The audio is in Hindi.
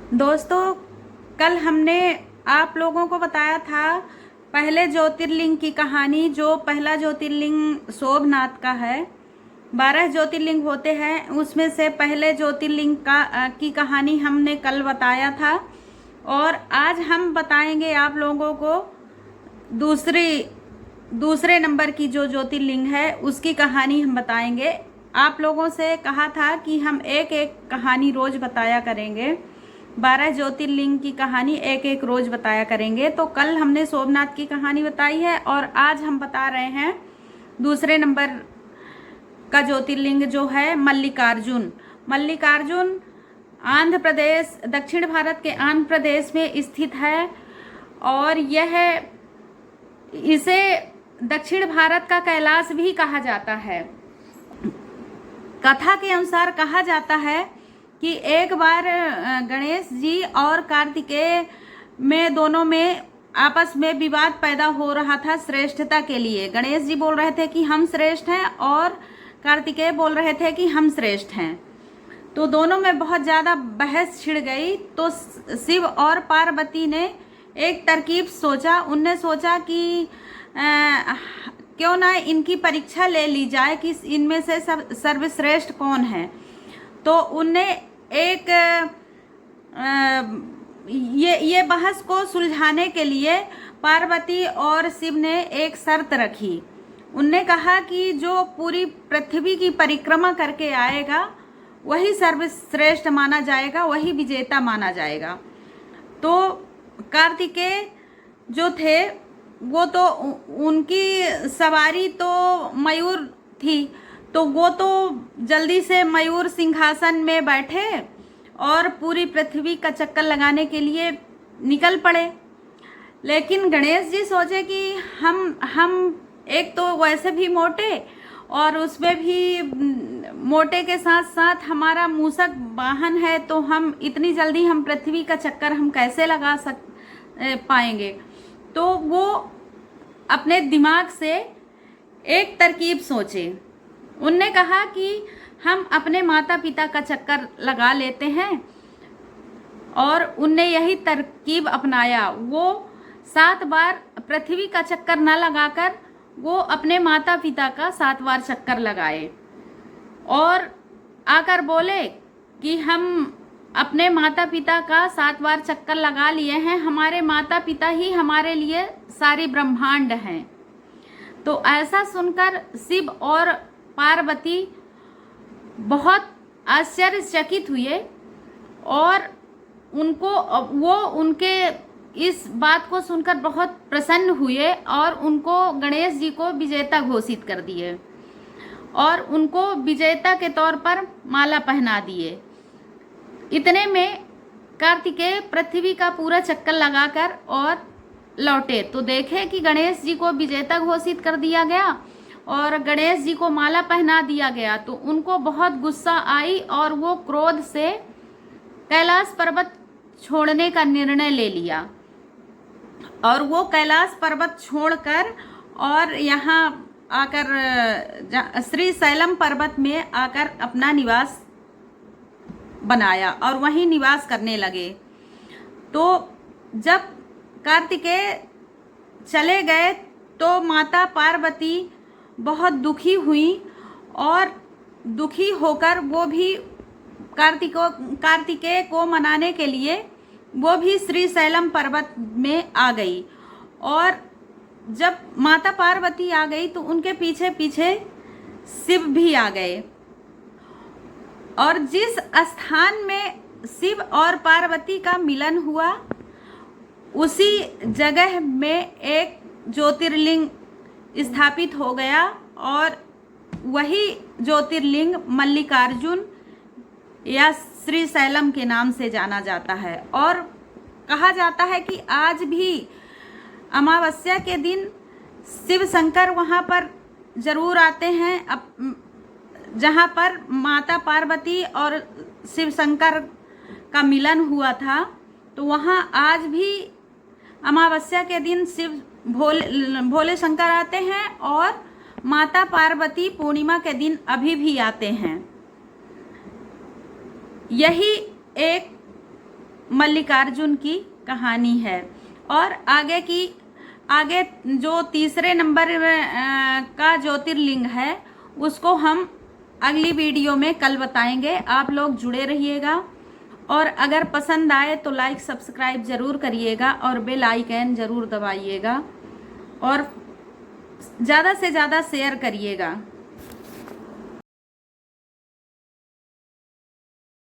दोस्तों, कल हमने आप लोगों को बताया था पहले ज्योतिर्लिंग की कहानी। जो पहला ज्योतिर्लिंग सोमनाथ का है। 12 ज्योतिर्लिंग होते हैं, उसमें से पहले ज्योतिर्लिंग की कहानी हमने कल बताया था। और आज हम बताएंगे आप लोगों को दूसरे नंबर की जो ज्योतिर्लिंग है उसकी कहानी हम बताएंगे। आप लोगों से कहा था कि हम एक एक कहानी रोज बताया करेंगे। 12 ज्योतिर्लिंग की कहानी एक एक रोज बताया करेंगे। तो कल हमने सोमनाथ की कहानी बताई है और आज हम बता रहे हैं दूसरे नंबर का ज्योतिर्लिंग जो है मल्लिकार्जुन। मल्लिकार्जुन आंध्र प्रदेश, दक्षिण भारत के आंध्र प्रदेश में स्थित है। और यह इसे दक्षिण भारत का कैलाश भी कहा जाता है। कथा के अनुसार कहा जाता है कि एक बार गणेश जी और कार्तिकेय में दोनों में आपस में विवाद पैदा हो रहा था श्रेष्ठता के लिए। गणेश जी बोल रहे थे कि हम श्रेष्ठ हैं और कार्तिकेय बोल रहे थे कि हम श्रेष्ठ हैं। तो दोनों में बहुत ज़्यादा बहस छिड़ गई। तो शिव और पार्वती ने एक तरकीब सोचा। उनने सोचा कि क्यों ना इनकी परीक्षा ले ली जाए कि इनमें से सब सर्वश्रेष्ठ कौन है। तो उनने एक ये बहस को सुलझाने के लिए पार्वती और शिव ने एक शर्त रखी। उनने कहा कि जो पूरी पृथ्वी की परिक्रमा करके आएगा वही सर्वश्रेष्ठ माना जाएगा, वही विजेता माना जाएगा। तो कार्तिकेय जो थे वो तो उनकी सवारी तो मयूर थी, तो वो तो जल्दी से मयूर सिंहासन में बैठे और पूरी पृथ्वी का चक्कर लगाने के लिए निकल पड़े। लेकिन गणेश जी सोचे कि हम एक तो वैसे भी मोटे और उसमें भी मोटे के साथ साथ हमारा मूसक वाहन है, तो हम इतनी जल्दी हम पृथ्वी का चक्कर हम कैसे लगा पाएंगे। तो वो अपने दिमाग से एक तरकीब सोचे। उनने कहा कि हम अपने माता पिता का चक्कर लगा लेते हैं। और उनने यही तरकीब अपनाया। वो 7 बार पृथ्वी का चक्कर न लगाकर वो अपने माता पिता का 7 बार चक्कर लगाए और आकर बोले कि हम अपने माता पिता का 7 बार चक्कर लगा लिए हैं। हमारे माता पिता ही हमारे लिए सारी ब्रह्मांड हैं। तो ऐसा सुनकर शिव और पार्वती बहुत आश्चर्यचकित हुए और उनके इस बात को सुनकर बहुत प्रसन्न हुए और उनको गणेश जी को विजेता घोषित कर दिए और उनको विजेता के तौर पर माला पहना दिए। इतने में कार्तिकेय पृथ्वी का पूरा चक्कर लगाकर और लौटे तो देखे कि गणेश जी को विजेता घोषित कर दिया गया और गणेश जी को माला पहना दिया गया। तो उनको बहुत गुस्सा आई और वो क्रोध से कैलाश पर्वत छोड़ने का निर्णय ले लिया। और वो कैलाश पर्वत छोड़कर और यहाँ आकर श्री शैलम पर्वत में आकर अपना निवास बनाया और वहीं निवास करने लगे। तो जब कार्तिकेय चले गए तो माता पार्वती बहुत दुखी हुई और दुखी होकर वो भी कार्तिकेय को मनाने के लिए वो भी श्री शैलम पर्वत में आ गई। और जब माता पार्वती आ गई तो उनके पीछे पीछे शिव भी आ गए। और जिस स्थान में शिव और पार्वती का मिलन हुआ उसी जगह में एक ज्योतिर्लिंग स्थापित हो गया और वही ज्योतिर्लिंग मल्लिकार्जुन या श्री शैलम के नाम से जाना जाता है। और कहा जाता है कि आज भी अमावस्या के दिन शिव शंकर वहाँ पर जरूर आते हैं। जहाँ पर माता पार्वती और शिव शंकर का मिलन हुआ था, तो वहाँ आज भी अमावस्या के दिन शिव भोले शंकर आते हैं और माता पार्वती पूर्णिमा के दिन अभी भी आते हैं। यही एक मल्लिकार्जुन की कहानी है। और आगे जो तीसरे नंबर का ज्योतिर्लिंग है उसको हम अगली वीडियो में कल बताएंगे। आप लोग जुड़े रहिएगा और अगर पसंद आए तो लाइक सब्सक्राइब ज़रूर करिएगा और बेल आइकन ज़रूर दबाइएगा और ज़्यादा से ज़्यादा शेयर करिएगा।